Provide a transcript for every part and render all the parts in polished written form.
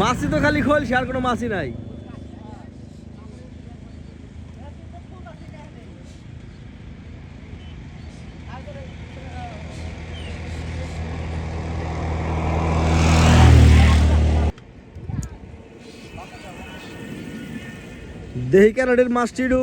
মাছই তো খালি খোলছে, আর কোনো মাছই নাই। দেহি ক্যানাডের মাছ চিড়ু।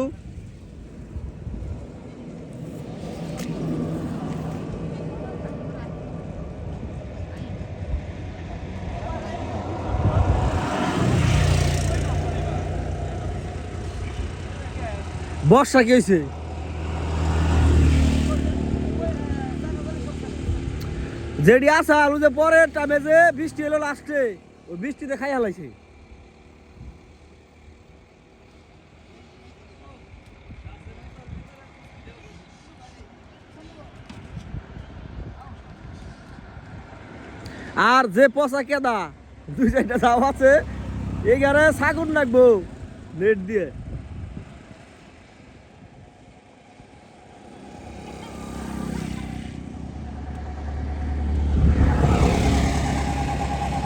বর্ষা কি হয়েছে? যেটি আসা আলু যে পরের টাইমে যে বৃষ্টি এলো লাস্টে, ওই বৃষ্টিতে খাই হালাইছে। আর যে পচা কেদা 2-4টা যাও আছে, এই গারে ছাগল নাকবো নেট দিয়ে।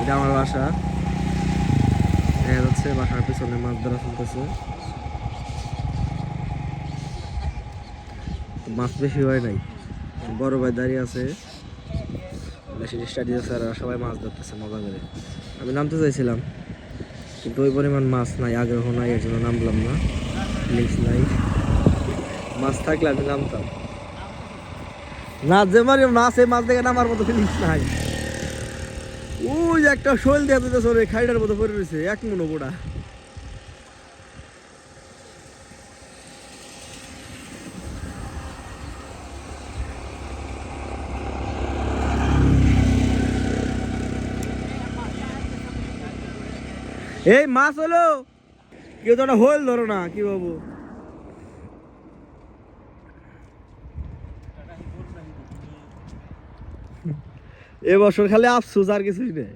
এটা আমার বাসা, দেখা যাচ্ছে বাসার পিছনে মাছ ধরা চলতেছে। মাছ বেশি হয় নাই, বড় ভাই দাঁড়িয়ে আছে, বেশি স্টাডি আছে, আর সবাই মাছ ধরতেছে মজা করে। আমি নামতে চাইছিলাম কিন্তু ওই পরিমাণ মাছ নাই, আগ্রহ নাই, এর জন্য নামলাম না। ফিলিংস নাই, মাছ থাকলে আমি নামতাম না। যে মারি মাছ, এই মাছ দেখে নামার মতো ফিলিংস নাই। ওই একটা শোল দিয়ে দিতেছে, ওরে খাইটার মতো পড়ে রয়েছে, এক মনো পোড়া। এই মাছ হলো কেউ তো একটা হোল ধরো না, কি বাবু? এবছর খালি আফসোস, আর কিছুই নেই।